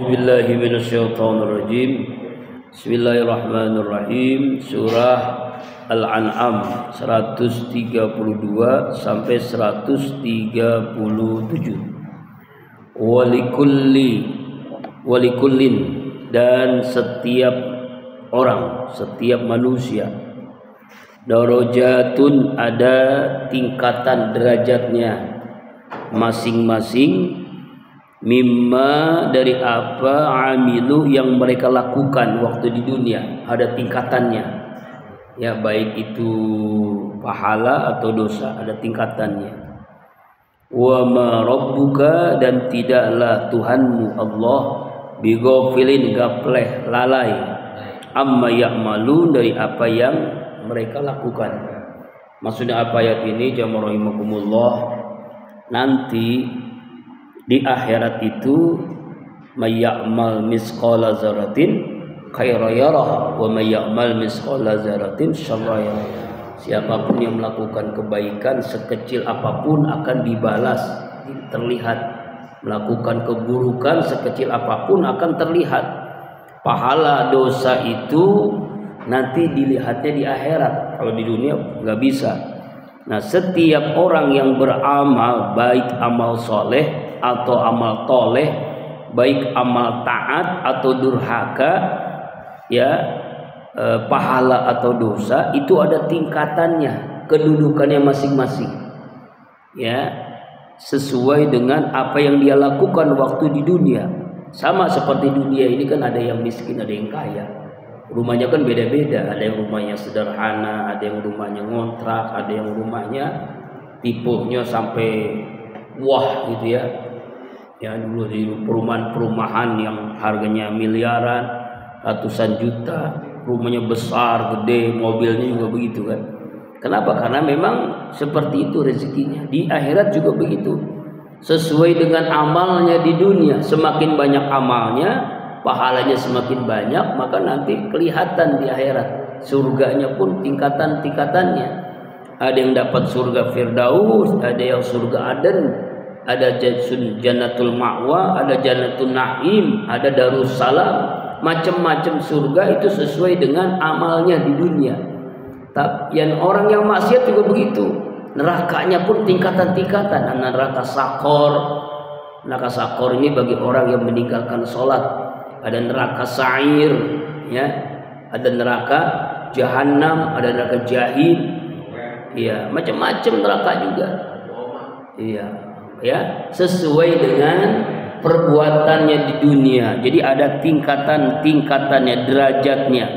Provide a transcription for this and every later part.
Billahi minasyaitonirrajim. Bismillahirrahmanirrahim. Surah Al-An'am 132 sampai 137. Walikullin, dan setiap orang, setiap manusia, darajatun, ada tingkatan derajatnya masing-masing, mimma, dari apa, amilu, yang mereka lakukan waktu di dunia. Ada tingkatannya, ya, baik itu pahala atau dosa, ada tingkatannya. Wa ma rabbuka, dan tidaklah Tuhanmu Allah bighafilin, gapleh, lalai, amma ya'malun, dari apa yang mereka lakukan. Maksudnya apa ayat ini? Jamaah rahimakumullah, nanti di akhirat itu may ya'mal misqala dzarratin khairan yarah wa may ya'mal misqala dzarratin syarran yarah. Siapapun yang melakukan kebaikan sekecil apapun akan dibalas, terlihat. Melakukan keburukan sekecil apapun akan terlihat. Pahala dosa itu nanti dilihatnya di akhirat. Kalau di dunia nggak bisa. Nah, setiap orang yang beramal, baik amal soleh atau amal toleh, baik amal taat atau durhaka, ya, pahala atau dosa, itu ada tingkatannya, kedudukannya masing-masing, ya, sesuai dengan apa yang dia lakukan waktu di dunia. Sama seperti dunia ini kan, ada yang miskin, ada yang kaya. Rumahnya kan beda-beda, ada yang rumahnya sederhana, ada yang rumahnya ngontrak, ada yang rumahnya tipenya sampai wah gitu ya. Ya, dulu di perumahan-perumahan yang harganya miliaran, ratusan juta, rumahnya besar, gede, mobilnya juga begitu kan. Kenapa? Karena memang seperti itu rezekinya. Di akhirat juga begitu. Sesuai dengan amalnya di dunia, semakin banyak amalnya, pahalanya semakin banyak, maka nanti kelihatan di akhirat. Surganya pun tingkatan-tingkatannya. Ada yang dapat surga Firdaus, ada yang surga Aden, ada Jannatul Ma'wa, ada Jannatul Na'im, ada Darussalam. Macam-macam surga itu sesuai dengan amalnya di dunia. Tapi yang orang yang maksiat juga begitu. Nerakanya pun tingkatan-tingkatan. Neraka Sakor. Neraka Sakor ini bagi orang yang meninggalkan sholat. Ada neraka Sa'ir, ya. Ada neraka Jahannam, ada neraka Jahim. Iya, macam-macam neraka juga. Iya, ya, sesuai dengan perbuatannya di dunia. Jadi ada tingkatannya, derajatnya.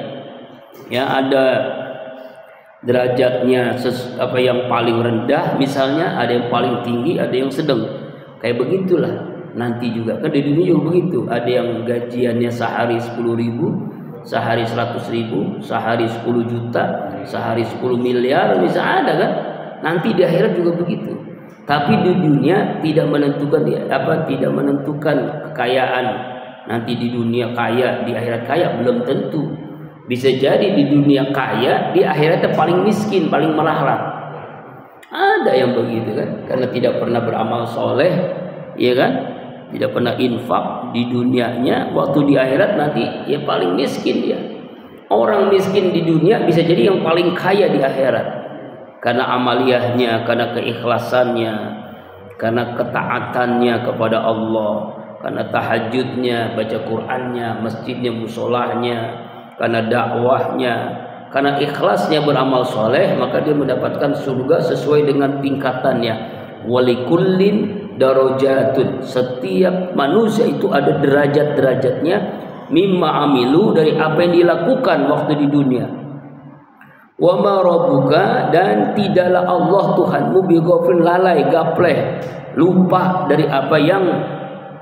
Ya, ada derajatnya apa yang paling rendah misalnya, ada yang paling tinggi, ada yang sedang. Kayak begitulah nanti juga. Kan di dunia juga begitu. Ada yang gajiannya sehari 10.000, sehari 100.000, sehari 10 juta, sehari 10 miliar, bisa ada kan? Nanti di akhirat juga begitu. Tapi di dunia tidak menentukan tidak menentukan kekayaan. Nanti di dunia kaya, di akhirat kaya, belum tentu. Bisa jadi di dunia kaya, di akhiratnya paling miskin, paling melarat. Ada yang begitu kan? Karena tidak pernah beramal soleh, ya kan? Tidak pernah infak di dunianya, waktu di akhirat nanti ya paling miskin dia. Orang miskin di dunia bisa jadi yang paling kaya di akhirat. Karena amaliyahnya, karena keikhlasannya, karena ketaatannya kepada Allah, karena tahajudnya, baca Qur'annya, masjidnya, musolahnya, karena dakwahnya, karena ikhlasnya beramal soleh, maka dia mendapatkan surga sesuai dengan tingkatannya. Walikullin darajatun, setiap manusia itu ada derajat-derajatnya, mimma amilu, dari apa yang dilakukan waktu di dunia. Wa ma rabbuka, dan tidaklah Allah Tuhanmu bighafil, lalai, gapleh, lupa dari apa yang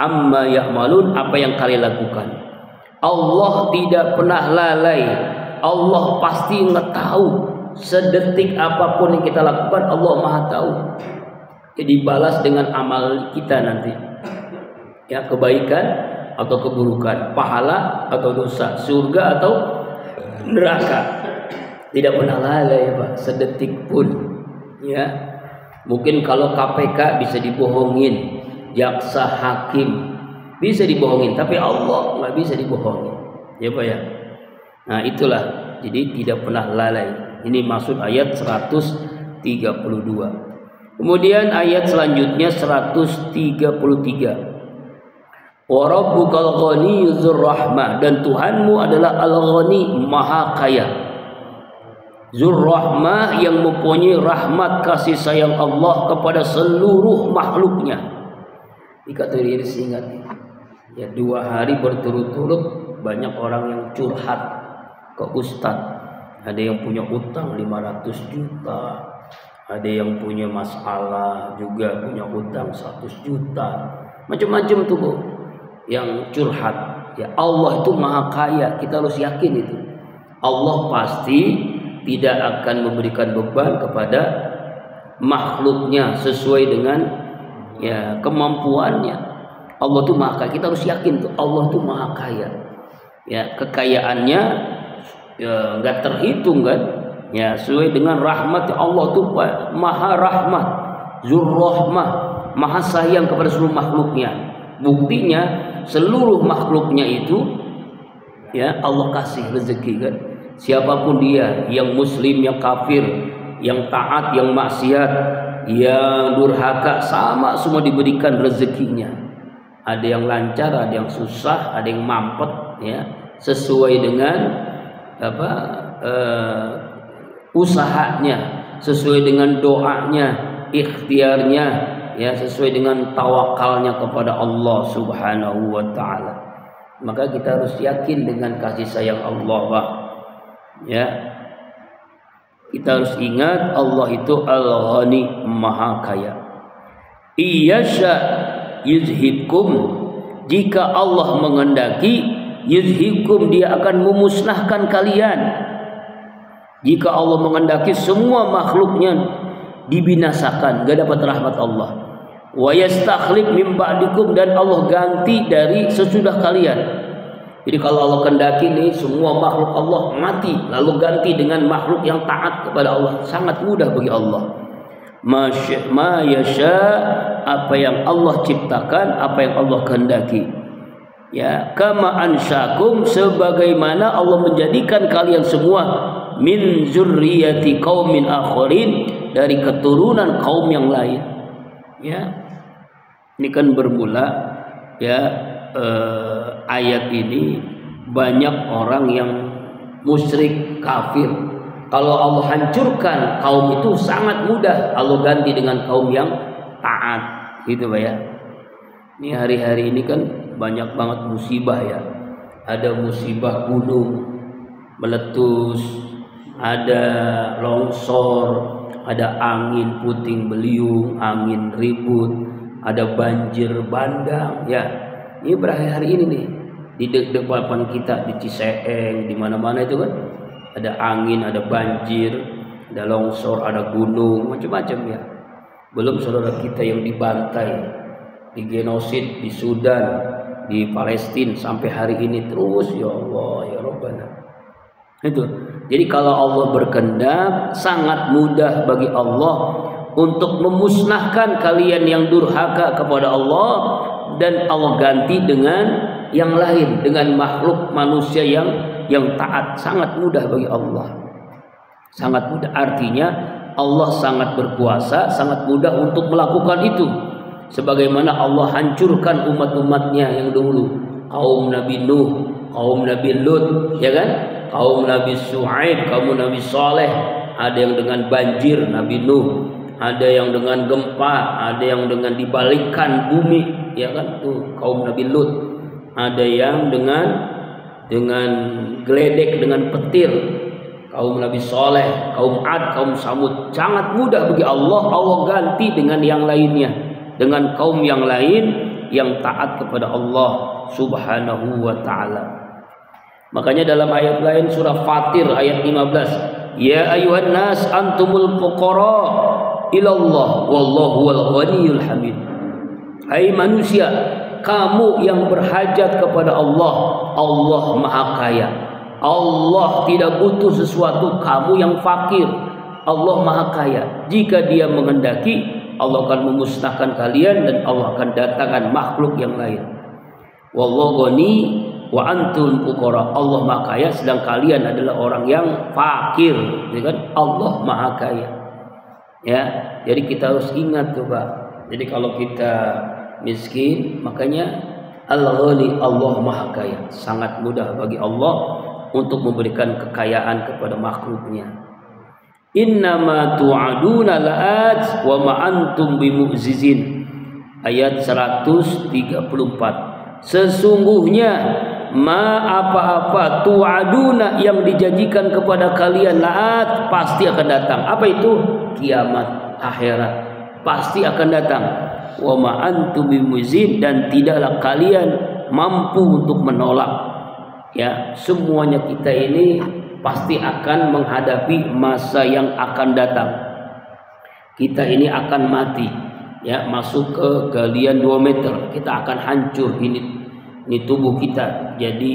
amma ya'malun, apa yang kalian lakukan. Allah tidak pernah lalai. Allah pasti mengetahui sedetik apapun yang kita lakukan. Allah Maha tahu. Jadi balas dengan amal kita nanti. Ya, kebaikan atau keburukan, pahala atau dosa, surga atau neraka. Tidak pernah lalai, Pak, sedetik pun. Ya, mungkin kalau KPK bisa dibohongin, jaksa, hakim bisa dibohongin, tapi Allah nggak bisa dibohongin. Ya Pak ya. Nah itulah, jadi tidak pernah lalai. Ini maksud ayat 132. Kemudian ayat selanjutnya 133. Wa rabbukal ghaniyyur rahmah, dan Tuhanmu adalah al-ghani, maha kaya. Zur rahmah, yang mempunyai rahmat kasih sayang Allah kepada seluruh makhluknya. Dikata ini ingat ya, 2 hari berturut-turut banyak orang yang curhat ke ustadz. Ada yang punya utang 500 juta, ada yang punya masalah juga, punya utang 100 juta, macam-macam tuh Bu yang curhat. Ya Allah itu maha kaya, kita harus yakin itu. Allah pasti tidak akan memberikan beban kepada makhluknya sesuai dengan ya kemampuannya. Allah itu maha kaya, kita harus yakin tuh Allah itu maha kaya. Ya kekayaannya ya nggak terhitung kan, ya sesuai dengan rahmat Allah tuh maha rahmat, zur rahmah, maha sayang kepada seluruh makhluknya. Buktinya seluruh makhluknya itu ya Allah kasih rezeki kan, siapapun dia, yang muslim, yang kafir, yang taat, yang maksiat, yang durhaka, sama semua diberikan rezekinya. Ada yang lancar, ada yang susah, ada yang mampet ya, sesuai dengan usahanya, sesuai dengan doanya, ikhtiarnya, ya sesuai dengan tawakalnya kepada Allah Subhanahu wa taala. Maka kita harus yakin dengan kasih sayang Allah, Pak. Ya. Kita harus ingat Allah itu Al-Ghani, maha kaya. Iyasha yuzhibkum, jika Allah mengendaki, yuzhibkum, dia akan memusnahkan kalian. Jika Allah mengendaki, semua makhluknya dibinasakan, gak dapat rahmat Allah. Wa yastakhlif min ba'dikum, dan Allah ganti dari sesudah kalian. Jadi kalau Allah kendaki nih semua makhluk Allah mati, lalu ganti dengan makhluk yang taat kepada Allah, sangat mudah bagi Allah. Ma yasha, apa yang Allah ciptakan, apa yang Allah kehendaki. Ya, kama ansyakum, sebagaimana Allah menjadikan kalian semua min zurriyati qaumin akharin, dari keturunan kaum yang lain. Ya, ini kan bermula ya ayat ini banyak orang yang musyrik kafir. Kalau Allah hancurkan kaum itu sangat mudah, Allah ganti dengan kaum yang taat, gitu Pak ya. Ini hari-hari ini kan banyak banget musibah ya. Ada musibah gunung meletus, ada longsor, ada angin puting beliung, angin ribut, ada banjir bandang ya. Ini berakhir-hari ini nih di depan kita, di Ciseeng, di mana-mana itu kan ada angin, ada banjir, ada longsor, ada gunung, macam-macam ya. Belum saudara kita yang dibantai, di genosid di Sudan, di Palestina sampai hari ini terus, ya Allah ya Rabbana. Itu. Jadi kalau Allah berkehendak, sangat mudah bagi Allah untuk memusnahkan kalian yang durhaka kepada Allah, dan Allah ganti dengan yang lain, dengan makhluk manusia yang taat. Sangat mudah bagi Allah, sangat mudah. Artinya Allah sangat berkuasa, sangat mudah untuk melakukan itu. Sebagaimana Allah hancurkan umat-umatnya yang dulu, kaum Nabi Nuh, kaum Nabi Lut, ya kan, kaum Nabi Shu'aib, kaum Nabi Saleh. Ada yang dengan banjir, Nabi Nuh, ada yang dengan gempa, ada yang dengan dibalikkan bumi, ya kan, tuh kaum Nabi Lut. Ada yang dengan geledek, dengan petir, kaum Nabi Saleh, kaum Ad, kaum Samud. Sangat mudah bagi Allah, Allah ganti dengan yang lainnya, dengan kaum yang lain yang taat kepada Allah Subhanahu wa ta'ala. Makanya dalam ayat lain surah Fatir ayat 15, ya ayuhan nas antumul fuqara ilallah wallahu wal ghaniyul hamid. Hai manusia, kamu yang berhajat kepada Allah, Allah maha kaya. Allah tidak butuh sesuatu, kamu yang fakir. Allah maha kaya. Jika dia menghendaki, Allah akan memusnahkan kalian, dan Allah akan datangkan makhluk yang lain. Wallahu ghani wa antum fuqara. Allah Maha Kaya sedang kalian adalah orang yang fakir, ya kan? Allah Maha Kaya. Ya, jadi kita harus ingat tuh, Pak. Jadi kalau kita miskin, makanya Al-Ghani, Allah Maha Kaya. Sangat mudah bagi Allah untuk memberikan kekayaan kepada makhluknya. Innama tu'aduna la'at wa ma antum bimu'zizin. Ayat 134. Sesungguhnya apa-apa tu'aduna yang dijanjikan kepada kalian la'at pasti akan datang. Apa itu? Kiamat, akhirat pasti akan datang. Wa ma antum bimu'zizin, dan tidaklah kalian mampu untuk menolak. Ya, semuanya kita ini pasti akan menghadapi masa yang akan datang. Kita ini akan mati, ya, masuk ke galian 2 meter, kita akan hancur. Ini tubuh kita jadi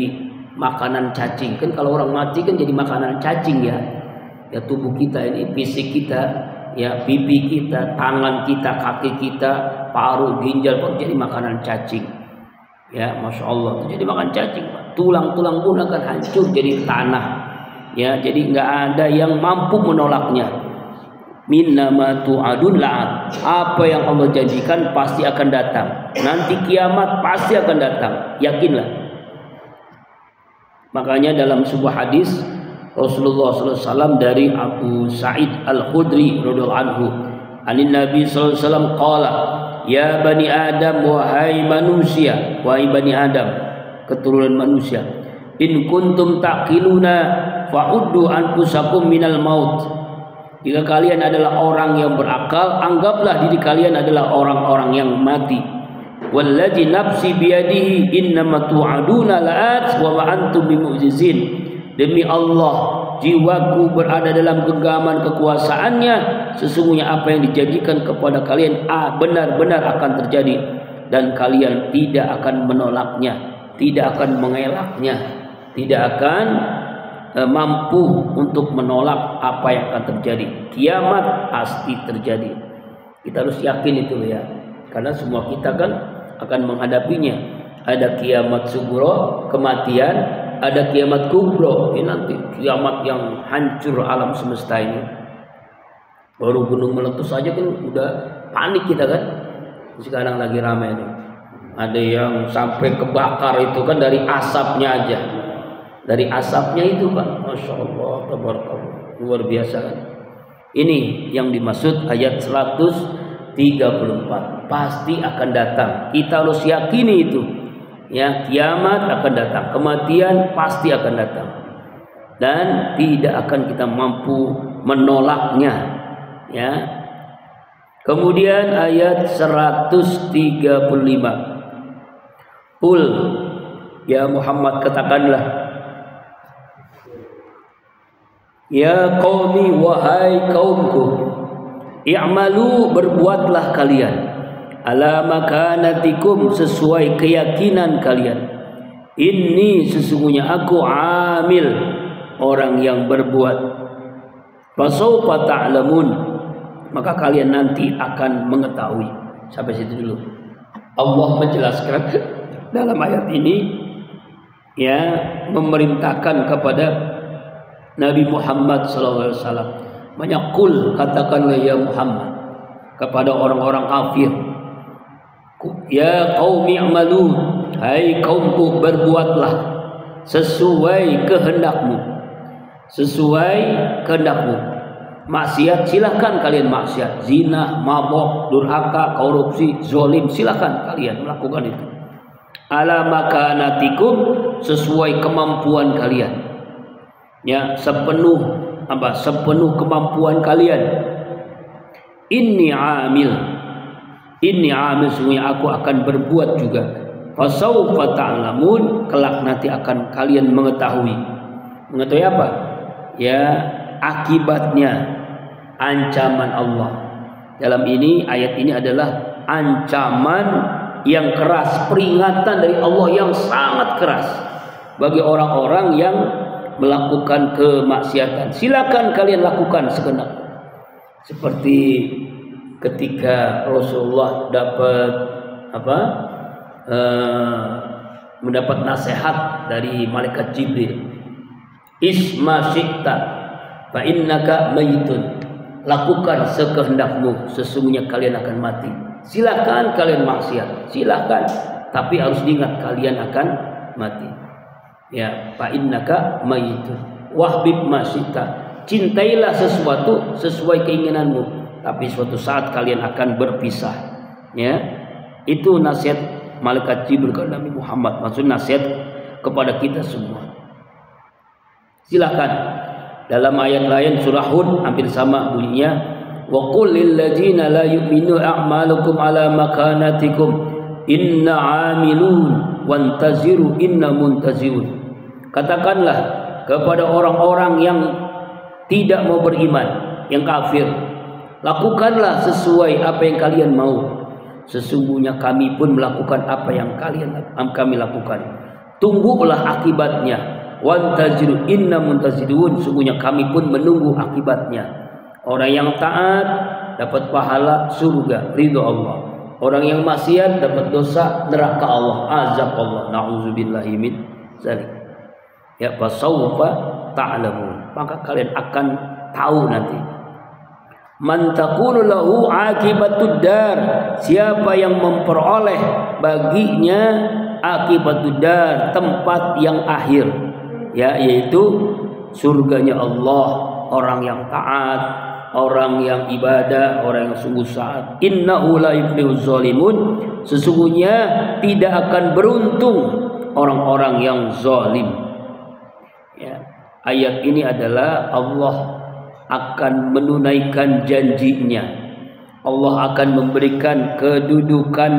makanan cacing. Kan kalau orang mati kan jadi makanan cacing, ya. Ya, tubuh kita ini, fisik kita, ya, pipi kita, tangan kita, kaki kita, paru, ginjal pun jadi makanan cacing. Ya, Masya Allah, itu jadi makan cacing, Pak. Tulang-tulang pun akan hancur jadi tanah. Ya, jadi nggak ada yang mampu menolaknya. Minnama tu'adun la'at. Apa yang Allah janjikan pasti akan datang. Nanti kiamat pasti akan datang. Yakinlah. Makanya dalam sebuah hadis Rasulullah SAW dari Abu Sa'id Al-Khudri radhiyallahu anhu, anin Nabi SAW qala, ya bani Adam, wahai manusia, wahai bani Adam, keturunan manusia, in kuntum taqiluna fa'uddu anfusakum minal maut. Jika kalian adalah orang yang berakal, anggaplah diri kalian adalah orang-orang yang mati. Wallazi nafsi biyadihi innama tu'aduna la'at wa ma antum bimu'jizin. Demi Allah, jiwaku berada dalam genggaman kekuasaannya, sesungguhnya apa yang dijanjikan kepada kalian benar-benar akan terjadi, dan kalian tidak akan menolaknya, tidak akan mengelaknya, tidak akan mampu untuk menolak apa yang akan terjadi. Kiamat pasti terjadi. Kita harus yakin itu, ya, karena semua kita kan akan menghadapinya. Ada kiamat sugro, kematian, ada kiamat kubro, ini nanti kiamat yang hancur alam semesta ini. Baru gunung meletus saja kan udah panik kita kan. Sekarang lagi ramai ini. Ada yang sampai kebakar itu kan dari asapnya aja. Dari asapnya itu, Pak, Masya Allah, tabarakallah, luar biasa kan. Ini yang dimaksud ayat 134. Pasti akan datang. Kita harus yakini itu. Ya, kiamat akan datang, kematian pasti akan datang, dan tidak akan kita mampu menolaknya. Ya. Kemudian ayat 135. Qul, ya Muhammad, katakanlah, ya qaumi, wahai kaumku, i'malu, berbuatlah kalian, ala makanatikum, sesuai keyakinan kalian. Inni, sesungguhnya aku, amil, orang yang berbuat. Fasawfa ta'lamun, maka kalian nanti akan mengetahui. Sampai situ dulu. Allah menjelaskan dalam ayat ini, ya, memerintahkan kepada Nabi Muhammad SAW. Banyak kul, katakanlah ya Muhammad kepada orang-orang kafir, ya qaumi i'malu, hai kaumku, berbuatlah sesuai kehendakmu, sesuai kehendakmu. Maksiat silahkan kalian maksiat, zina, mabok, durhaka, korupsi, zolim, silahkan kalian melakukan itu. Ala makanatikum, sesuai kemampuan kalian. Ya, sepenuh kemampuan kalian. Inni amil, sesungguhnya aku akan berbuat juga. Fasawfa ta'lamun, kelak nanti akan kalian mengetahui. Mengetahui apa? Ya, akibatnya, ancaman Allah. Dalam ini, ayat ini adalah ancaman yang keras, peringatan dari Allah yang sangat keras bagi orang-orang yang melakukan kemaksiatan. Silakan kalian lakukan segenap. Seperti ketika Rasulullah dapat mendapat nasihat dari malaikat Jibril. Isma syi'ta fa innaka mayitun. Lakukan sekehendakmu, sesungguhnya kalian akan mati. Silakan kalian maksiat, silakan, tapi harus diingat kalian akan mati. Ya, fa innaka mayitun. Wahbib ma syi'ta. Cintailah sesuatu sesuai keinginanmu, tapi suatu saat kalian akan berpisah. Ya, itu nasihat malaikat Jibril kepada Nabi Muhammad. Maksud nasihat kepada kita semua. Silakan. Dalam ayat lain surah Hud hampir sama bunyinya, wa qul lil ladzina la yu'minu a'malukum ala makanatikum inna 'amilun wantaziru inna muntazirun. Katakanlah kepada orang-orang yang tidak mau beriman, yang kafir, lakukanlah sesuai apa yang kalian mau. Sesungguhnya kami pun melakukan apa yang kami lakukan. Tunggulah akibatnya. Wantaziru inna muntazirun. Sungguhnya kami pun menunggu akibatnya. Orang yang taat dapat pahala surga, ridho Allah. Orang yang maksiat dapat dosa, neraka Allah, azab Allah. Na'udzubillahi min dzalik. Ya, fasawfa ta'lamun. Maka kalian akan tahu nanti. Man takunu lahu akibatud dar. Siapa yang memperoleh baginya akibatud dar, tempat yang akhir, ya, yaitu surganya Allah. Orang yang taat, orang yang ibadah, orang yang sungguh taat. Innahu la yuflihuz zalimun. Sesungguhnya tidak akan beruntung orang-orang yang zalim. Ya, ayat ini adalah Allah akan menunaikan janjinya. Allah akan memberikan kedudukan,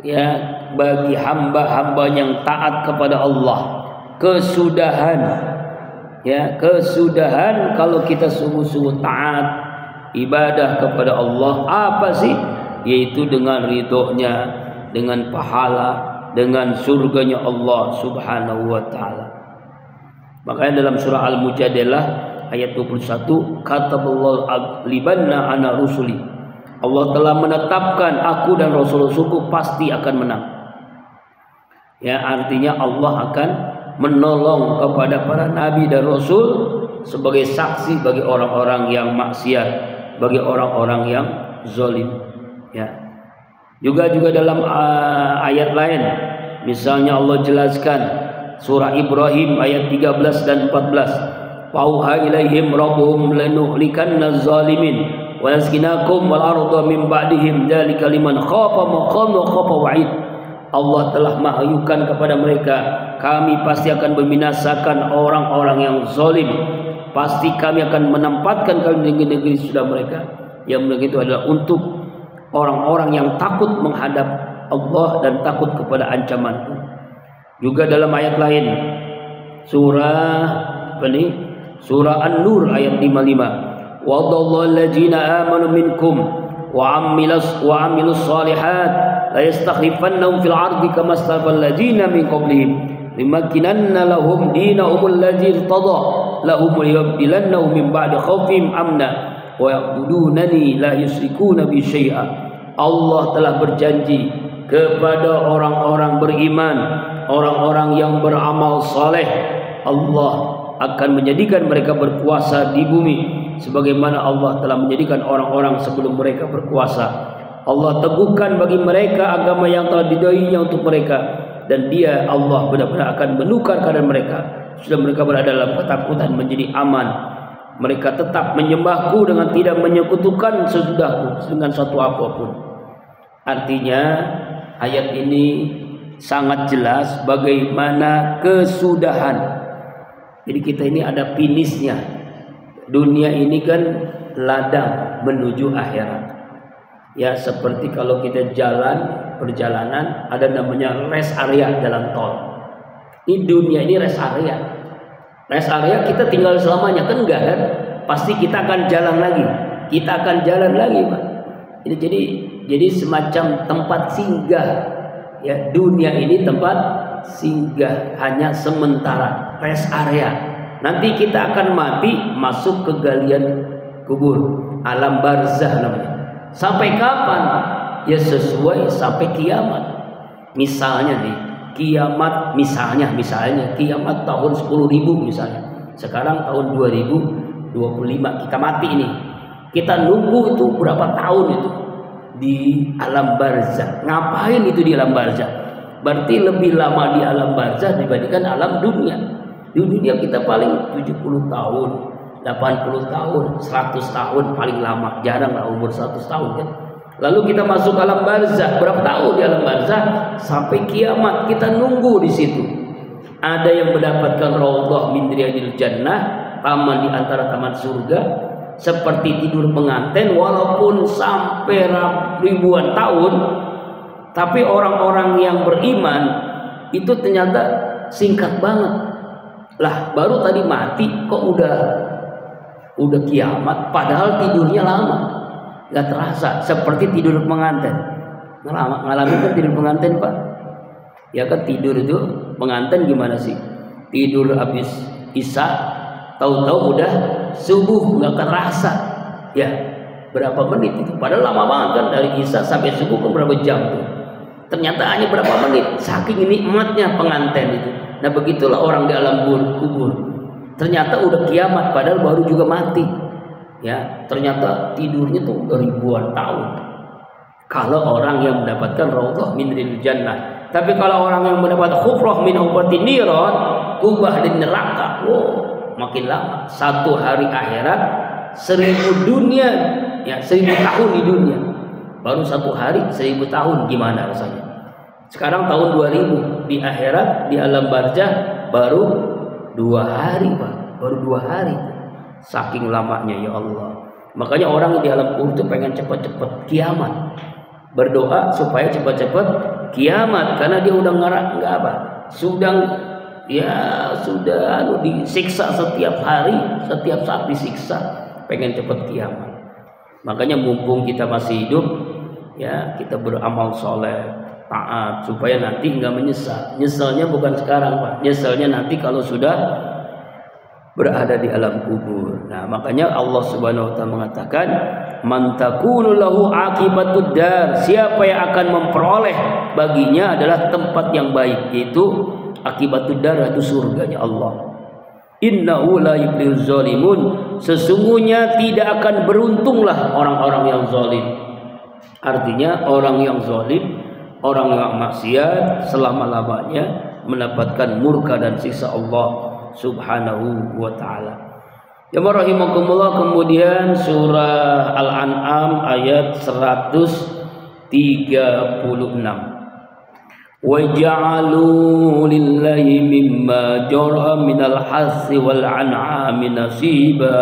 ya, bagi hamba-hamba yang taat kepada Allah. Kesudahan, ya, kesudahan kalau kita sungguh-sungguh taat ibadah kepada Allah. Apa sih? Yaitu dengan ridhonya, dengan pahala, dengan surganya Allah subhanahu wa ta'ala. Makanya dalam surah Al-Mujadilah ayat 21, kataballahu aglibanna ana rusuli. Allah telah menetapkan aku dan rasul-rasulku pasti akan menang. Ya, artinya Allah akan menolong kepada para nabi dan rasul sebagai saksi bagi orang-orang yang maksiat, bagi orang-orang yang zalim. Ya. Juga dalam ayat lain, misalnya Allah jelaskan surah Ibrahim ayat 13 dan 14. Fauha ilaihim rabbuhum lanuhlikanna zalimin wa naskinakum wal arda min ba'dihim dzalika liman khafa maqam wa khafa wa'id. Allah telah mahyukan kepada mereka, kami pasti akan membinasakan orang-orang yang zalim. Pasti kami akan menempatkan kalian di negeri sudah mereka. Yang itu adalah untuk orang-orang yang takut menghadap Allah dan takut kepada ancamanku. Juga dalam ayat lain, surah An-Nur ayat 55. Wadallahu allazina amanu minkum wa amilus salihat la yastakhlifannahum fil ardi kama istakhlafal ladzina min qablihim limakinanna lahum dinahum alladzi irtada lahum liyabdilannahum min ba'di khaufihim amna wa ya'budunani la yusyrikuna bi syai'a. Allah telah berjanji kepada orang-orang beriman, orang-orang yang beramal saleh, Allah akan menjadikan mereka berkuasa di bumi sebagaimana Allah telah menjadikan orang-orang sebelum mereka berkuasa. Allah teguhkan bagi mereka agama yang telah didainya untuk mereka, dan Dia Allah benar-benar akan menukar keadaan mereka. Sudah mereka berada dalam ketakutan menjadi aman. Mereka tetap menyembahku dengan tidak menyekutukan sesudahku dengan satu apapun. Artinya ayat ini sangat jelas bagaimana kesudahan. Jadi kita ini ada finishnya. Dunia ini kan ladang menuju akhirat. Ya, seperti kalau kita perjalanan ada namanya rest area jalan tol. Ini dunia ini rest area. Rest area kita tinggal selamanya kan enggak kan? Pasti kita akan jalan lagi. Kita akan jalan lagi, Pak. Ini jadi semacam tempat singgah. Ya, dunia ini tempat singgah hanya sementara, rest area. Nanti kita akan mati, masuk ke galian kubur, alam barzah namanya. Sampai kapan? Ya sesuai sampai kiamat. Misalnya nih, kiamat misalnya kiamat tahun 10.000 misalnya. Sekarang tahun 2025 kita mati ini. Kita nunggu itu berapa tahun itu di alam barzah. Ngapain itu di alam barzah? Berarti lebih lama di alam barzah dibandingkan alam dunia. Di dunia kita paling 70 tahun, 80 tahun, 100 tahun paling lama. Jarang lah umur 100 tahun kan. Lalu kita masuk alam barzah. Berapa tahun di alam barzah? Sampai kiamat kita nunggu di situ. Ada yang mendapatkan raudhah min riyadil jannah, taman di antara taman surga, seperti tidur pengantin walaupun sampai ribuan tahun. Tapi orang-orang yang beriman itu ternyata singkat banget. Lah baru tadi mati kok udah kiamat, padahal tidurnya lama. Gak terasa, seperti tidur pengantin. Ngalamin kan tidur pengantin, Pak? Ya kan, tidur itu pengantin gimana sih? Tidur habis isya, tahu-tahu udah subuh, nggak terasa. Ya, berapa menit itu? Padahal lama banget kan, dari isya sampai subuh kan berapa jam tuh? Ternyata hanya berapa menit. Saking nikmatnya pengantin itu. Nah begitulah orang di alam kubur. Ternyata udah kiamat, padahal baru juga mati. Ya, ternyata tidurnya tuh udah ribuan tahun. Kalau orang yang mendapatkan raudhah min riyadil jannah. Tapi kalau orang yang mendapat khufrah min hufatin niran, kubah di neraka, makin lama. Satu hari akhirat 1000 dunia, ya 1000 tahun di dunia. Baru satu hari 1000 tahun, gimana rasanya? Sekarang tahun 2000 di akhirat, di alam barzah baru 2 hari, Pak. Baru 2 hari. Saking lamanya, ya Allah. Makanya orang di alam kubur itu pengen cepat-cepat kiamat. Berdoa supaya cepat-cepat kiamat, karena dia udah nggak apa, sudah disiksa setiap hari, setiap saat disiksa, pengen cepat kiamat. Makanya mumpung kita masih hidup, ya kita beramal soleh, taat, supaya nanti nggak menyesal. Nyesalnya bukan sekarang, Pak. Nyesalnya nanti kalau sudah berada di alam kubur. Nah, makanya Allah Subhanahu wa taala mengatakan, "Man takunu lahu aqibatud dar." Siapa yang akan memperoleh baginya adalah tempat yang baik, yaitu akibatud dar, itu surganya Allah. Innahu la yuflihuz zalimun. Sesungguhnya tidak akan beruntunglah orang-orang yang zalim. Artinya orang yang zalim, orang yang maksiat selama-lamanya mendapatkan murka dan siksa Allah Subhanahu wa ta'ala. Ya rahimakumullah. Kemudian surah Al-An'am ayat 136. Wa ja'alu lillahi mimma jara minal hassi wal an'ami nasiba.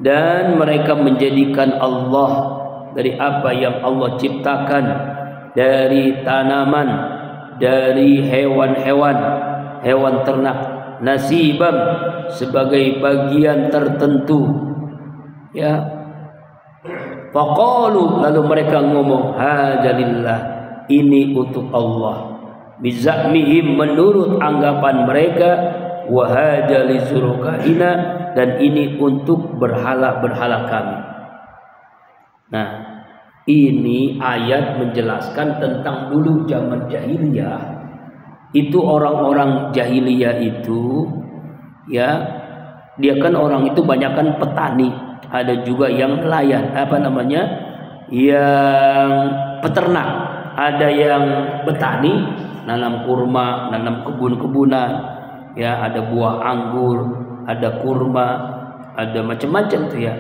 Dan mereka menjadikan Allah dari apa yang Allah ciptakan, dari tanaman, dari hewan-hewan, hewan ternak, nasibam, sebagai bagian tertentu. Ya, faqalu, lalu mereka ngomong, hadzalillah, ini untuk Allah, bizamihim, menurut anggapan mereka, wa hadzali zurqaina, dan ini untuk berhala-berhala kami. Nah, ini ayat menjelaskan tentang dulu zaman jahiliyah. Itu orang-orang jahiliyah itu, ya, dia kan orang itu banyakkan petani, ada juga yang nelayan, yang peternak, ada yang petani, nanam kurma, nanam kebun-kebunan, ya, ada buah anggur, ada kurma, ada macam-macam tuh, ya.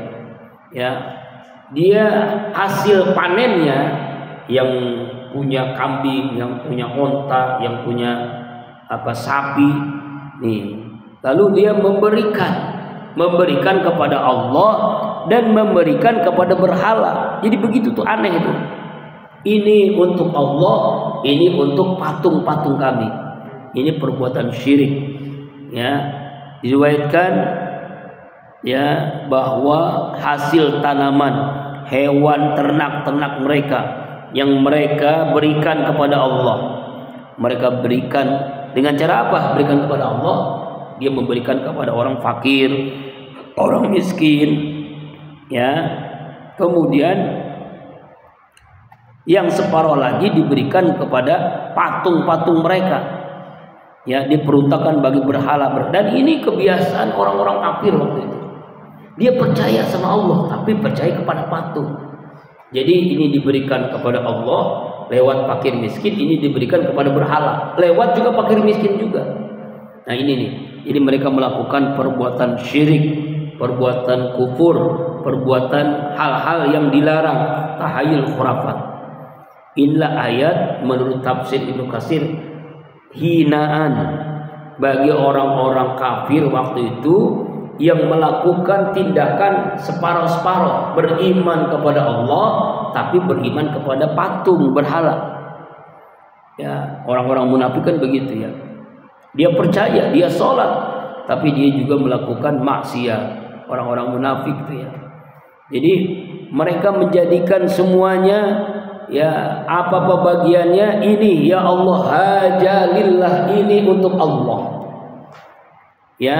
Dia hasil panennya, yang punya kambing, yang punya onta, yang punya sapi, nih, lalu dia memberikan kepada Allah dan memberikan kepada berhala. Jadi begitu tuh, aneh itu. Ini untuk Allah, ini untuk patung-patung kami. Ini perbuatan syirik. Ya, diriwayatkan, ya, bahwa hasil tanaman, hewan ternak mereka yang mereka berikan kepada Allah, mereka berikan dengan cara apa? Berikan kepada Allah, dia memberikan kepada orang fakir, orang miskin, ya. Kemudian Yang separuh lagi diberikan kepada patung-patung mereka. Ya, diperuntukkan bagi berhala. Dan ini kebiasaan orang-orang kafir waktu itu. Dia percaya sama Allah tapi percaya kepada patung. Jadi ini diberikan kepada Allah lewat fakir miskin, ini diberikan kepada berhala lewat juga fakir miskin juga. Nah ini nih, ini mereka melakukan perbuatan syirik, perbuatan kufur, perbuatan hal-hal yang dilarang, tahayul khurafat. Inilah ayat menurut tafsir Ibnu Katsir hinaan bagi orang-orang kafir waktu itu yang melakukan tindakan separuh-separuh, beriman kepada Allah tapi beriman kepada patung berhala. Ya, orang-orang munafik kan begitu ya. Dia percaya, dia sholat, tapi dia juga melakukan maksiat. Orang-orang munafik itu ya. Jadi mereka menjadikan semuanya, ya apa-apa bagiannya ini ya Allah hajalillah, ini untuk Allah. Ya,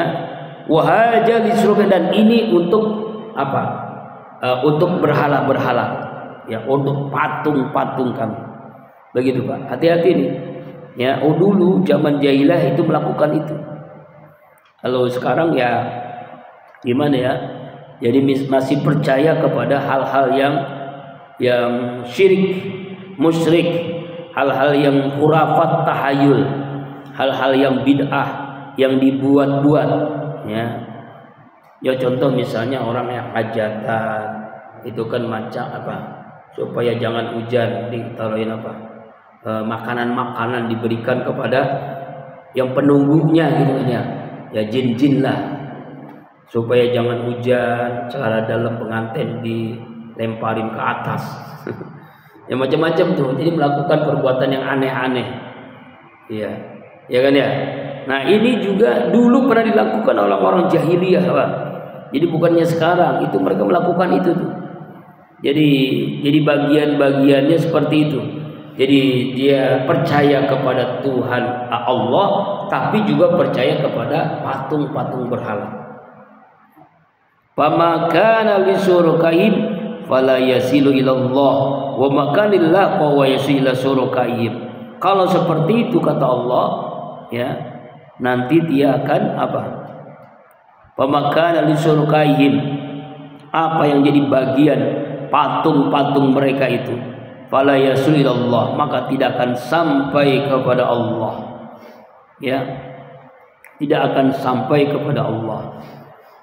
wahaja lisruh, dan ini untuk apa? Untuk berhala-berhala, ya untuk patung-patung kami. Begitu Pak. Hati-hati nih. Ya, dulu zaman jahilah itu melakukan itu. Kalau sekarang ya gimana ya? Jadi masih percaya kepada hal-hal yang syirik, musyrik, hal-hal yang khurafat, tahayul, hal-hal yang bid'ah, yang dibuat-buat. Ya contoh misalnya orang yang hajatan itu kan macam apa, supaya jangan hujan ditaruhin apa, makanan-makanan diberikan kepada yang penunggunya gitu kan ya jin-jin lah, supaya jangan hujan, cara dalam pengantin dilemparin ke atas. Ya macam-macam tuh, jadi melakukan perbuatan yang aneh-aneh. Iya, ya kan ya. Nah ini juga dulu pernah dilakukan oleh orang jahiliyah Pak. Jadi bukannya sekarang, itu mereka melakukan itu tuh. Jadi bagian-bagiannya seperti itu. Jadi dia percaya kepada Tuhan Allah, tapi juga percaya kepada patung-patung berhala. Fama kana lisyurakaihim fala yasilu ilallah wa makanillah wa yasilu ila syurakaihim. Kalau seperti itu kata Allah, ya nanti dia akan apa? Pemakan lisyurakaihim, apa yang jadi bagian patung-patung mereka itu, fala yasulilallah, maka tidak akan sampai kepada Allah. Ya, tidak akan sampai kepada Allah.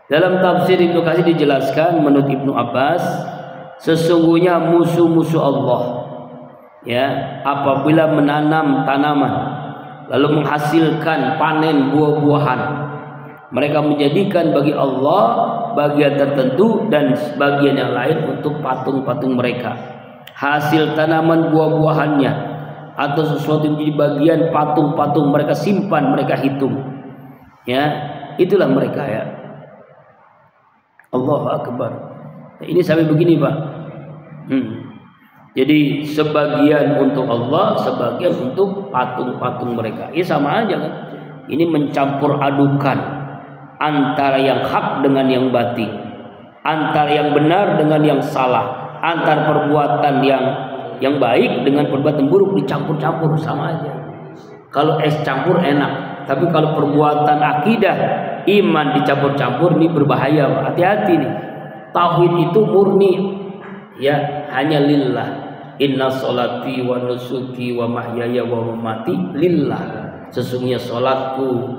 Dalam tafsir Ibnu Katsir dijelaskan menurut Ibnu Abbas, sesungguhnya musuh-musuh Allah, ya apabila menanam tanaman lalu menghasilkan panen buah-buahan, mereka menjadikan bagi Allah bagian tertentu dan bagian yang lain untuk patung-patung mereka. Hasil tanaman buah-buahannya atau sesuatu yang menjadi bagian patung-patung mereka simpan, mereka hitung. Ya, itulah mereka ya. Allahu Akbar. Ini sampai begini Pak. Jadi sebagian untuk Allah, sebagian untuk patung-patung mereka. Ini sama aja kan. Ini mencampur adukan antara yang hak dengan yang batil, antara yang benar dengan yang salah, antara perbuatan yang baik dengan perbuatan buruk dicampur-campur, sama aja. Kalau es campur enak, tapi kalau perbuatan akidah, iman dicampur-campur ini berbahaya. Hati-hati nih. Tauhid itu murni, ya hanya lillah. Inna sholati wa nusuki wa mahyaya wa mamati lillah. Sesungguhnya sholatku,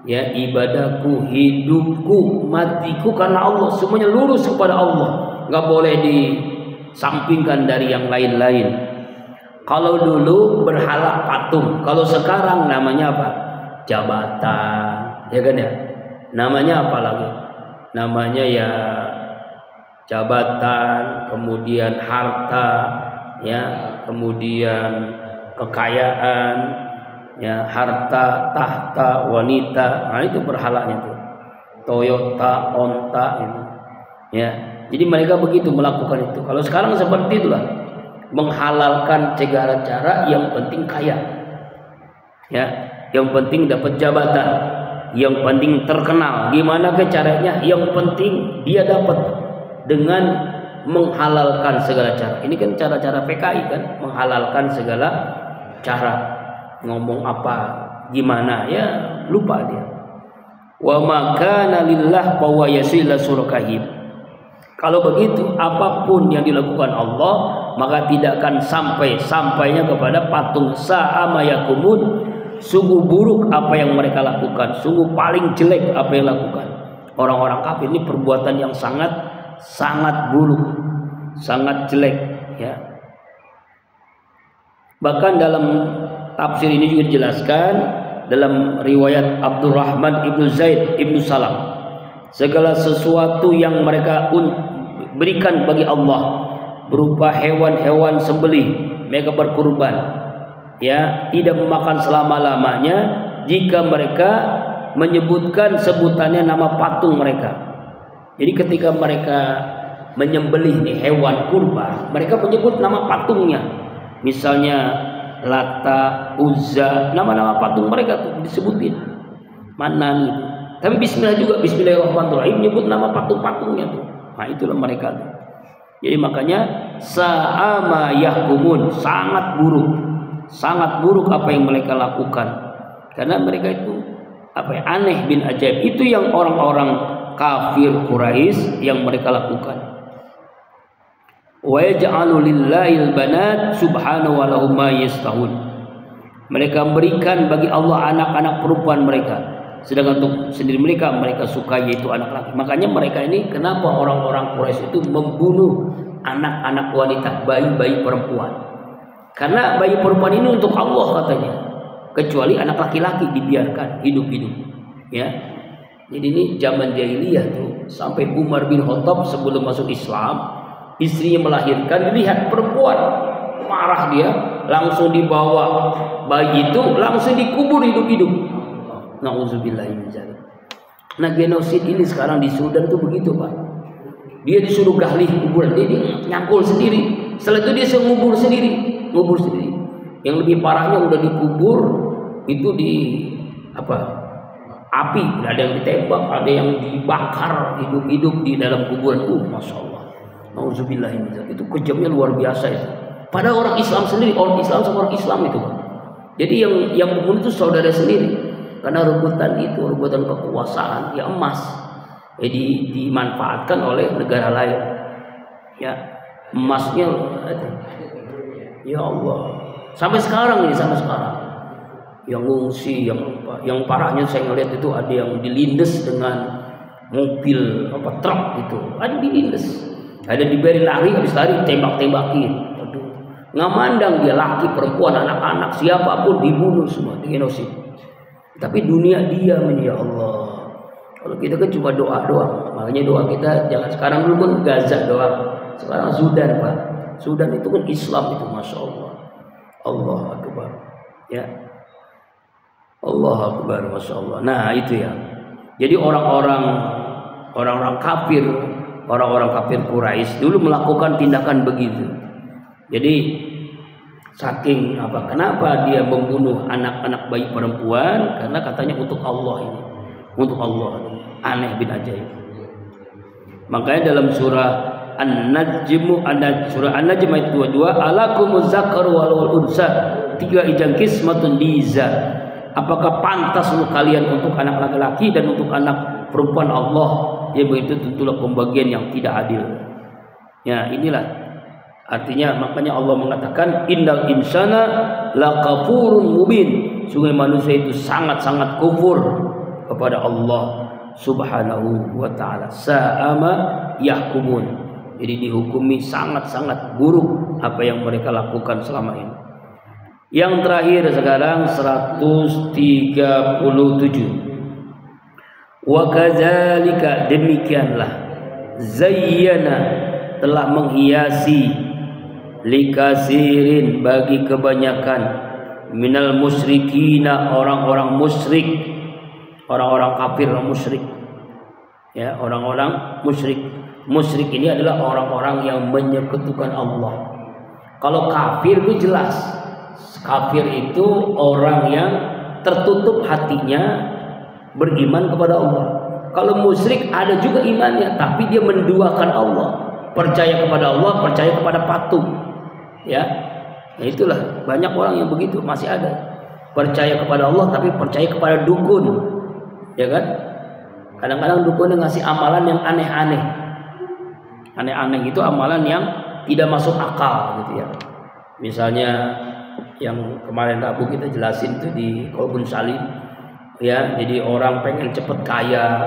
ya ibadahku, hidupku, matiku karena Allah, semuanya lurus kepada Allah, nggak boleh disampingkan dari yang lain-lain. Kalau dulu berhala patung, kalau sekarang namanya apa? Jabatan, ya kan ya? Namanya apa lagi? Namanya ya jabatan, kemudian harta, ya kemudian kekayaan, ya harta, tahta, wanita. Nah itu berhalanya tuh, Toyota, onta itu, ya. Jadi mereka begitu melakukan itu. Kalau sekarang seperti itulah, menghalalkan segala cara, yang penting kaya, ya yang penting dapat jabatan, yang penting terkenal. Gimana ke caranya? Yang penting dia dapat dengan menghalalkan segala cara. Ini kan cara-cara PKI kan, menghalalkan segala cara. Ngomong apa, gimana ya, lupa dia. Wa makana lillah fa huwa yasila surakahim. Kalau begitu, apapun yang dilakukan Allah, maka tidak akan sampainya kepada patung. Sa'ama yakumun, sungguh buruk apa yang mereka lakukan, sungguh paling jelek apa yang lakukan orang-orang kafir. Ini perbuatan yang sangat buruk, sangat jelek ya. Bahkan dalam tafsir ini juga dijelaskan dalam riwayat Abdurrahman ibnu Zaid ibnu Salam, segala sesuatu yang mereka berikan bagi Allah berupa hewan-hewan sembelih, mereka berkurban ya, tidak memakan selama-lamanya jika mereka menyebutkan sebutannya nama patung mereka. Jadi ketika mereka menyembelih nih hewan kurban, mereka menyebut nama patungnya, misalnya Lata, Uzza, nama-nama patung mereka tuh disebutin, Manan gitu. Tapi bismillah juga, bismillahirrahmanirrahim, menyebut nama patung-patungnya tuh. Nah itulah mereka tuh. Jadi makanya sa'ama yahkumun, sangat buruk apa yang mereka lakukan. Karena mereka itu aneh bin ajaib. Itu yang orang-orang kafir Quraisy yang mereka lakukan. Wa yaj'alu lillahil banat subhanahu wa lahum ma yastahun. Mereka memberikan bagi Allah anak-anak perempuan mereka, sedangkan untuk sendiri mereka suka yaitu anak laki. Makanya mereka ini, kenapa orang-orang Quraisy itu membunuh anak-anak wanita, bayi-bayi perempuan? Karena bayi perempuan ini untuk Allah katanya, kecuali anak laki-laki dibiarkan hidup-hidup ya. Jadi ini zaman jahiliyah tuh, sampai Umar bin Khattab sebelum masuk Islam, istrinya melahirkan, dilihat perempuan, marah dia, langsung dibawa bayi itu langsung dikubur hidup-hidup. Nauzubillahi min dzalik. Nah genosid ini sekarang di Sudan tuh begitu Pak. Dia disuruh gali kuburan, dia nyangkul sendiri. Setelah itu dia ngubur sendiri. Yang lebih parahnya udah dikubur itu di api, ada yang ditembak, ada yang dibakar hidup-hidup di dalam kuburan. Masya Allah. Nauzubillahi min dzalik. Itu kejamnya luar biasa itu. Pada orang Islam sendiri, orang Islam sama orang Islam itu Pak. Jadi yang membunuh itu saudara sendiri. Karena rebutan kekuasaan, ya emas, jadi dimanfaatkan oleh negara lain. Ya, emasnya, ya Allah, sampai sekarang. Yang ngungsi, yang parahnya saya ngeliat itu ada yang dilindes dengan mobil truk itu, ada dilindes, ada diberi lari, habis lari tembak-tembakin. Aduh, nggak mandang dia laki, perempuan, anak-anak, siapapun dibunuh semua, digenosid. Tapi dunia diam, ya Allah. Kalau kita kan cuma doa doang. Makanya doa kita jangan sekarang, dulu kan Gaza doang. Sekarang Sudan Pak. Sudan itu kan Islam itu, masya Allah. Allah Akbar. Ya. Allah Akbar, masya Allah. Nah itu ya. Jadi orang-orang kafir, orang-orang kafir Quraisy dulu melakukan tindakan begitu. Jadi saking kenapa dia membunuh anak-anak bayi perempuan? Karena katanya untuk Allah ini, untuk Allah. Aneh bin ajaib. Makanya dalam surah An-Najm ayat 22, alakumuz zakaru wal unsa, 3 ijang kismatun diza. Apakah pantas untuk kalian untuk anak laki-laki dan untuk anak perempuan Allah? Ya begitu, tentulah pembagian yang tidak adil. Ya inilah artinya, makanya Allah mengatakan innal insana lakafurun mubin. Sungguh manusia itu sangat-sangat kufur kepada Allah Subhanahu wa ta'ala. Sa'ama yahkumun. Jadi dihukumi sangat-sangat buruk apa yang mereka lakukan selama ini. Yang terakhir sekarang 137. Wa kadzalika, demikianlah, zayyana, telah menghiasi, likasirin, bagi kebanyakan, minal musyrikina, orang-orang musyrik, orang-orang kafir, musyrik ya, orang-orang musyrik. Musyrik ini adalah orang-orang yang menyekutukan Allah. Kalau kafir itu jelas, kafir itu orang yang tertutup hatinya beriman kepada Allah. Kalau musyrik ada juga imannya, tapi dia menduakan Allah. percaya kepada Allah, percaya kepada patung. Ya, nah itulah banyak orang yang begitu, masih ada. Percaya kepada Allah tapi percaya kepada dukun, ya kan? Kadang-kadang dukun ngasih amalan yang aneh-aneh. Aneh-aneh itu amalan yang tidak masuk akal gitu ya. Misalnya yang kemarin Rabu kita jelasin itu di Kolbun Salim, ya, jadi orang pengen cepet kaya,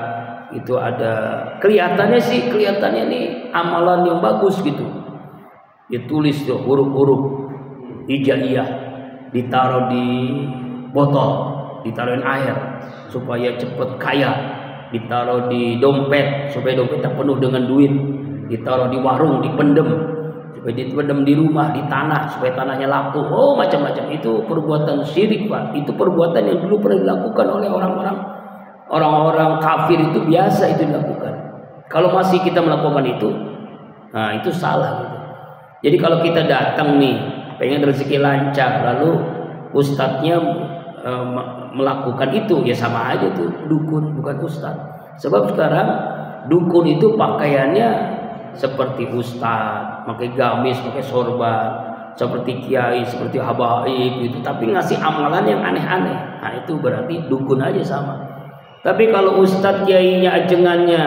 itu ada kelihatannya nih amalan yang bagus gitu. Ditulis tuh huruf-huruf hijaiyah, ditaruh di botol, ditaruhin air supaya cepet kaya, ditaruh di dompet supaya dompetnya penuh dengan duit, ditaruh di warung dipendem supaya dipendem di rumah, di tanah supaya tanahnya laku. Oh, macam-macam. Itu perbuatan syirik, Pak. Itu perbuatan yang dulu pernah dilakukan oleh orang-orang kafir, itu biasa itu dilakukan. Kalau masih kita melakukan itu, nah itu salah gitu. Jadi kalau kita datang nih pengen rezeki lancar, lalu ustadznya melakukan itu, ya sama aja tuh dukun, bukan ustadz. Sebab sekarang dukun itu pakaiannya seperti ustadz, pakai gamis, pakai sorban, seperti kiai, seperti habaib gitu, tapi ngasih amalan yang aneh-aneh. Nah itu berarti dukun aja sama. Tapi kalau ustadz kiainya ajengannya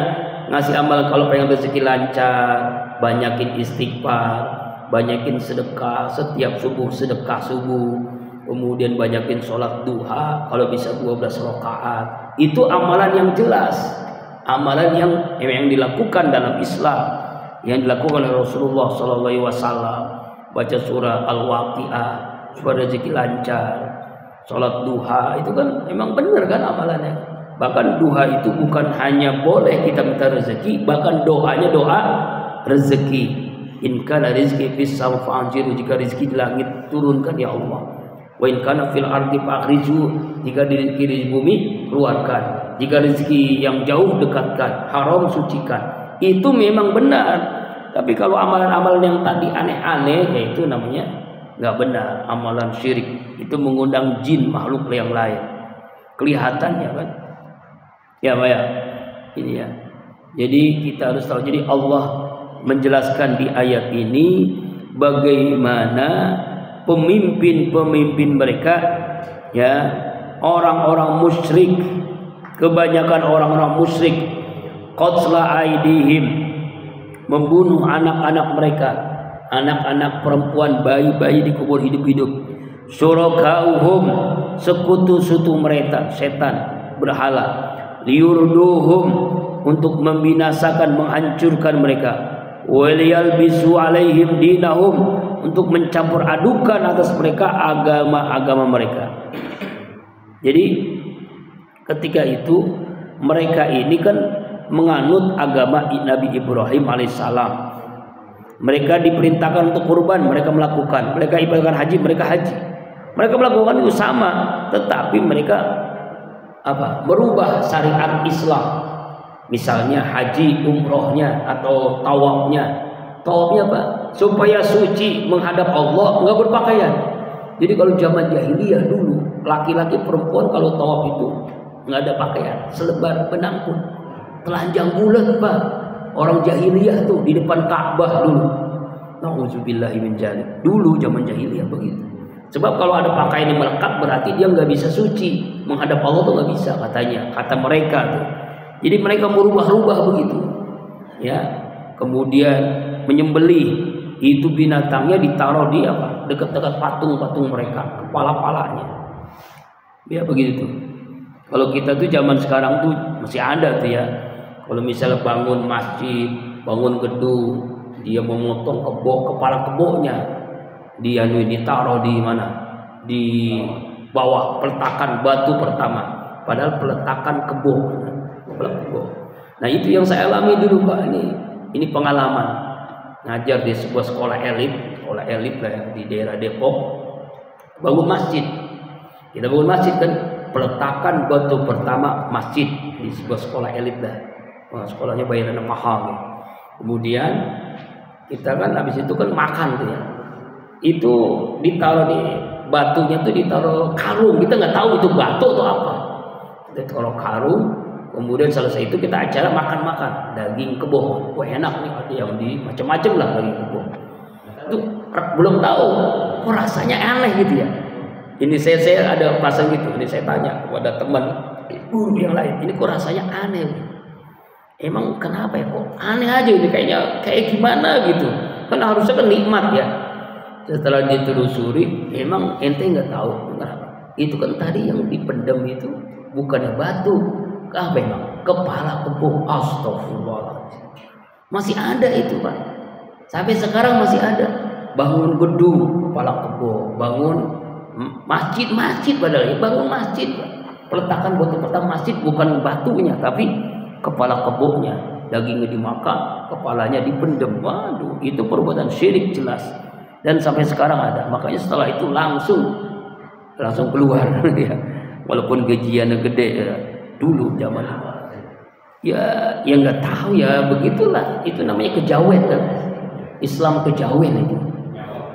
ngasih amalan kalau pengen rezeki lancar, banyakin istighfar, banyakin sedekah, setiap subuh sedekah subuh, kemudian banyakin sholat duha, kalau bisa 12 rakaat. Itu amalan yang jelas, amalan yang dilakukan dalam Islam, yang dilakukan oleh Rasulullah SAW. Baca surah Al-Waqiah supaya rezeki lancar, sholat duha, itu kan memang benar kan amalannya. Bahkan duha itu bukan hanya boleh kita minta rezeki, bahkan doanya doa rezeki. In kana rizqi fis sama fa'anjiru, jika rezeki di langit turunkan ya Allah. Wa in kana fil ardi fa'akhriju, jika rezeki di bumi keluarkan. Jika rezeki yang jauh dekatkan, haram sucikan. Itu memang benar. Tapi kalau amalan-amalan yang tadi aneh-aneh, ya itu namanya nggak benar, amalan syirik. Itu mengundang jin, makhluk yang lain. Kelihatannya kan, ya Pak ya, ini ya. Jadi kita harus tahu. Jadi Allah menjelaskan di ayat ini bagaimana pemimpin-pemimpin mereka, ya, orang-orang musyrik, kebanyakan orang-orang musyrik, qatla aidihim, membunuh anak-anak mereka, anak-anak perempuan, bayi-bayi dikubur hidup-hidup. Syurakauhum, sekutu-sekutu mereka, setan, berhala, liyurduhum, untuk membinasakan, menghancurkan mereka, waliyalbisu alaihim dinahum, untuk mencampur adukan atas mereka agama-agama mereka. Jadi ketika itu mereka ini kan menganut agama Nabi Ibrahim alaihissalam. Mereka diperintahkan untuk kurban, mereka melakukan. Mereka ibadahkan haji, mereka haji. Mereka melakukan itu sama, tetapi mereka merubah syariat Islam. Misalnya haji umrohnya atau tawafnya. Tawafnya apa? Supaya suci menghadap Allah, nggak berpakaian. Jadi kalau zaman jahiliyah dulu, laki-laki perempuan kalau tawaf itu nggak ada pakaian, selebar benang pun, telanjang bulat, Pak. Orang jahiliyah tuh di depan Ka'bah dulu. Nauzubillahi min dzalik. Dulu zaman jahiliyah begitu. Sebab kalau ada pakaian yang melekat berarti dia nggak bisa suci menghadap Allah, tuh nggak bisa katanya, kata mereka tuh. Jadi mereka merubah-rubah begitu, ya. Kemudian menyembelih, itu binatangnya ditaruh di dekat-dekat patung-patung mereka, kepala-palanya, ya begitu tuh. Kalau kita tuh zaman sekarang tuh masih ada tuh ya. Kalau misalnya bangun masjid, bangun gedung, dia memotong kepala kebonya, dia ditaruh di mana? Di bawah peletakan batu pertama, padahal peletakan kebo. Nah itu yang saya alami dulu, Pak. Ini pengalaman ngajar di sebuah sekolah elit lah ya, di daerah Depok. Bangun masjid, kita bangun masjid kan, peletakan batu pertama masjid di sebuah sekolah elit lah. Wah, sekolahnya bayarannya mahal nih. Kemudian kita kan habis itu kan makan tuh ya, itu ditaruh di batunya tuh ditaruh karung, kita nggak tahu itu batu atau apa. Kita taruh karung, Kemudian selesai itu kita acara makan-makan daging kebo. Wah enak nih, ada yang di macam-macam lah daging kebo. Itu belum tahu, kok rasanya aneh gitu ya. Ini saya ada pasang gitu. Ini saya tanya kepada teman guru yang lain, ini kok rasanya aneh. Emang kenapa ya, kok aneh aja ini, kayak gimana gitu. Kan harusnya kan nikmat ya. Setelah ditelusuri, emang ente nggak tahu kenapa. Itu kan tadi yang dipendam itu bukannya batu, apa emang kepala kebo. Astagfirullahaladzim. Masih ada itu Pak. Sampai sekarang masih ada. Bangun gedung kepala kebo, bangun masjid padahal bangun masjid. Peletakan batu pertama masjid bukan batunya tapi kepala kebonya. Dagingnya dimakan, kepalanya dipendam. Waduh, itu perbuatan syirik jelas. Dan sampai sekarang ada. Makanya setelah itu langsung keluar ya. Walaupun gajiannya gede ya. Dulu zaman ya nggak tahu ya, begitulah. Itu namanya kejawen kan. Islam kejawen itu.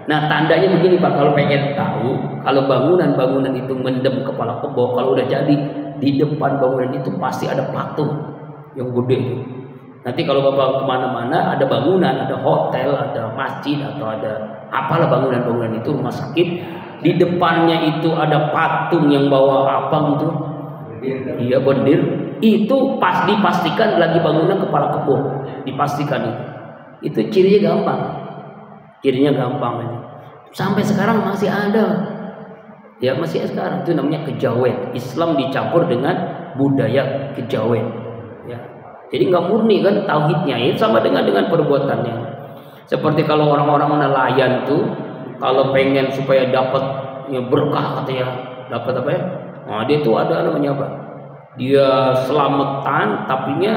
Nah tandanya begini Pak, kalau pengen tahu, kalau bangunan itu mendem kepala kebo, kalau udah jadi di depan bangunan itu pasti ada patung yang gede itu. Nanti kalau Bapak kemana-mana ada bangunan, ada hotel, ada masjid atau ada apalah bangunan itu, rumah sakit, di depannya itu ada patung yang bawa apa gitu. Iya bendir. Itu pas dipastikan lagi bangunan kepala kebo, dipastikan itu. Itu cirinya gampang. Ini. Sampai sekarang masih ada. Ya masih sekarang, itu namanya kejawen. Islam dicampur dengan budaya kejawen. Ya. Jadi nggak murni kan tauhidnya, itu sama dengan perbuatannya. Seperti kalau orang-orang nelayan tuh, kalau pengen supaya dapat berkah katanya, dapat apa ya? Nah dia tuh ada namanya apa? Dia selamatan, tapinya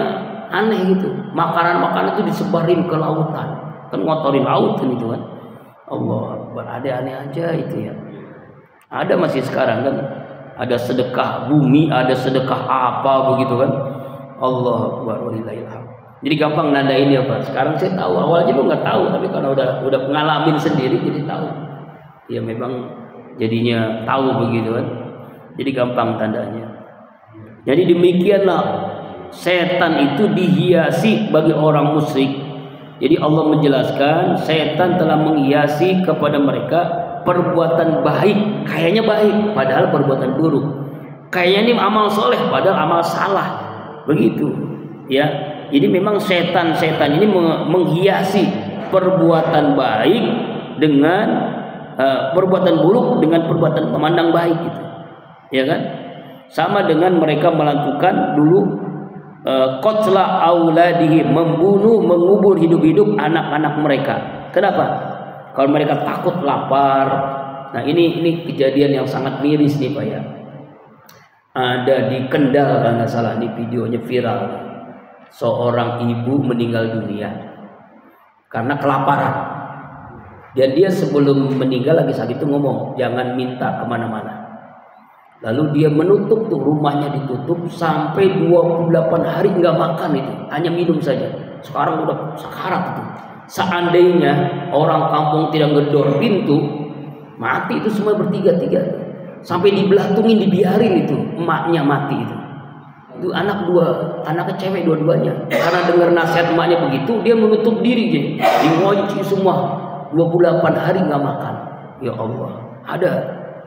aneh gitu. Makanan itu disebarin ke lautan. Kan ngotorin laut kan itu kan. Allah, ada aneh aja itu ya. Ada masih sekarang kan. Ada sedekah bumi, ada sedekah apa begitu kan. Allah Akbar walillahil hamd. Jadi gampang nandain ya Pak. Sekarang saya tahu, awalnya lu nggak tahu, tapi karena udah ngalamin sendiri jadi tahu. Ya memang jadinya tahu begitu kan. Jadi gampang tandanya. Jadi demikianlah setan itu dihiasi bagi orang musyrik. Jadi Allah menjelaskan setan telah menghiasi kepada mereka perbuatan baik, kayaknya baik padahal perbuatan buruk. Kayaknya ini amal soleh padahal amal salah. Begitu ya. Jadi memang setan ini menghiasi perbuatan baik dengan perbuatan buruk dengan perbuatan pemandang baik gitu. Ya kan? Sama dengan mereka melakukan dulu qatla auladihim, membunuh, mengubur hidup-hidup anak-anak mereka. Kenapa? Kalau mereka takut lapar. Nah, ini kejadian yang sangat miris nih Pak ya. Ada di Kendal kalau nggak salah, ini videonya viral. Seorang ibu meninggal dunia karena kelaparan. Dan dia sebelum meninggal lagi saat itu ngomong, jangan minta kemana-mana. Lalu dia menutup tuh, rumahnya ditutup sampai 28 hari nggak makan itu, hanya minum saja. Sekarang udah sekarat itu. Seandainya orang kampung tidak ngedor pintu, mati itu semua bertiga-tiga. Sampai dibelantungin, dibiarin itu, emaknya mati itu. Itu anaknya cewek dua-duanya. Karena dengar nasihat emaknya begitu, dia menutup diri jadi dikunci semua. 28 hari nggak makan. Ya Allah, ada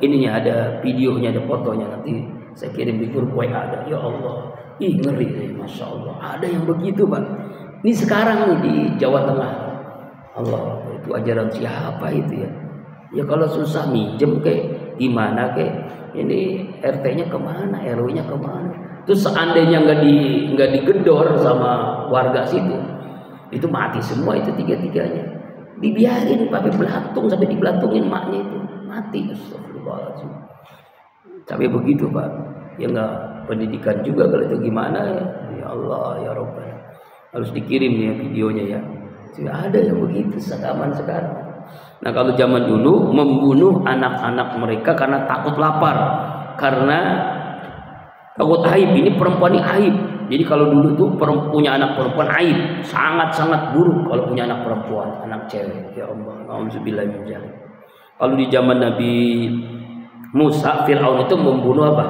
ininya, ada videonya, ada fotonya, nanti saya kirim di grup WA ada. Ya Allah, ih ngeri, masya Allah. Ada yang begitu Pak. Ini sekarang nih di Jawa Tengah. Allah, itu ajaran siapa itu ya? Ya kalau susah minjem kayak gimana kayak ini, RT-nya kemana, RW-nya kemana? Terus seandainya nggak digedor sama warga situ, itu mati semua itu tiga-tiganya. Dibiarin sampai belantung, sampai dibelantungin maknya itu mati. Astagfirullahaladzim. Tapi begitu Pak. Ya nggak pendidikan juga kalau itu gimana ya. Ya Allah ya Rabbana. Harus dikirim ya videonya ya. Sudah ada yang begitu zaman sekarang. Nah kalau zaman dulu membunuh anak-anak mereka karena takut lapar, karena takut aib. Ini perempuan ini aib. Jadi kalau dulu tuh punya anak perempuan aib, sangat-sangat buruk kalau punya anak perempuan, anak cewek. Ya Allah, auzubillahi min dzalik. Kalau di zaman Nabi Musa, Firaun itu membunuh apa?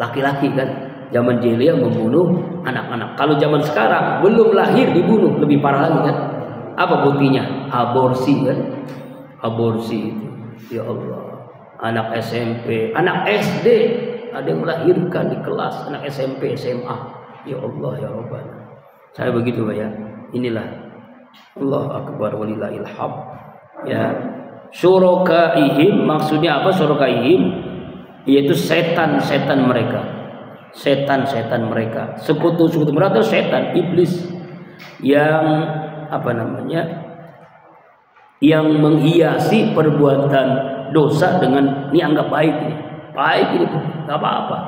Laki-laki kan. zaman jahiliyah membunuh anak-anak. Kalau zaman sekarang belum lahir dibunuh, lebih parah lagi kan? Apa buktinya? Aborsi kan? Aborsi itu. Ya Allah. Anak SMP, anak SD ada yang melahirkan di kelas, anak SMP, SMA. Ya Allah ya Rabbana. Saya begitu Pak ya. Inilah Allah akbar walillahil hamd. Ya. Syurakaihim maksudnya apa? Syurakaihim yaitu setan-setan mereka. Setan-setan mereka. Sekutu-sekutu mereka itu setan, iblis yang apa namanya? Yang menghiasi perbuatan dosa dengan ini anggap baik ini. Baik ini enggak apa-apa.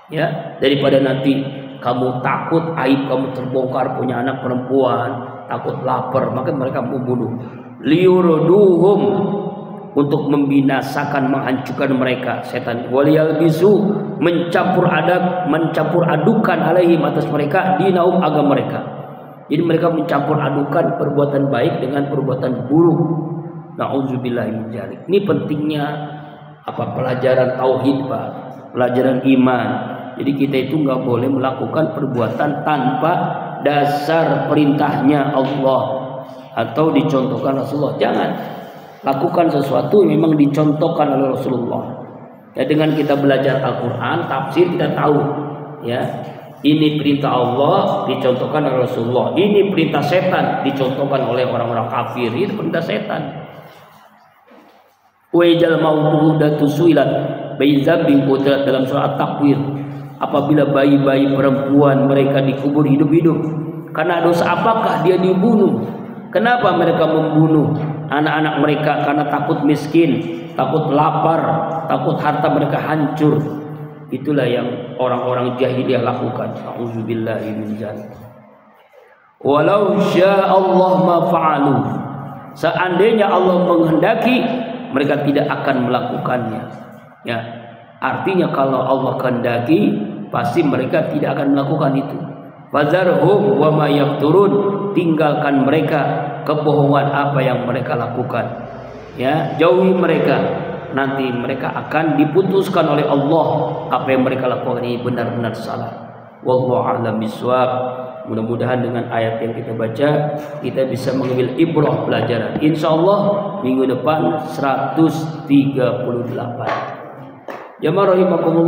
Ya, daripada nanti kamu takut aib kamu terbongkar punya anak perempuan, takut lapar, maka mereka membunuh. Liurduhum untuk membinasakan, menghancurkan mereka setan. Waliyalbisu mencampur adukan alaihim atas mereka dinaum agama mereka. Jadi mereka mencampur adukan perbuatan baik dengan perbuatan buruk. Nauzubillahi min dzalik. Ini pentingnya apa pelajaran tauhid, Pak. Pelajaran iman. Jadi kita itu nggak boleh melakukan perbuatan tanpa dasar perintahnya Allah atau dicontohkan Rasulullah. Jangan lakukan sesuatu yang memang dicontohkan oleh Rasulullah. Ya, dengan kita belajar Al-Quran, tafsir kita tahu. Ya, ini perintah Allah dicontohkan oleh Rasulullah. Ini perintah setan dicontohkan oleh orang-orang kafir. Itu perintah setan. Wajal mau'udatu suilat baizabin qutlat dalam surah At-Takwir. Apabila bayi-bayi perempuan mereka dikubur hidup-hidup, karena dosa apakah dia dibunuh? Kenapa mereka membunuh anak-anak mereka? Karena takut miskin, takut lapar, takut harta mereka hancur. Itulah yang orang-orang jahiliyah lakukan. Auzubillahi min dzalik. Walau syaa Allah ma fa'alu. Seandainya Allah menghendaki, mereka tidak akan melakukannya. Ya. Artinya kalau Allah kehendaki, pasti mereka tidak akan melakukan itu. Fazarhum wa ma yafturun, tinggalkan mereka kebohongan apa yang mereka lakukan. Ya, jauhi mereka. Nanti mereka akan diputuskan oleh Allah apa yang mereka lakukan ini benar-benar salah. Wallahu a'lam bishawab. Mudah-mudahan dengan ayat yang kita baca kita bisa mengambil ibrah pelajaran. Insyaallah minggu depan 138. Jamaah rahimakumullah.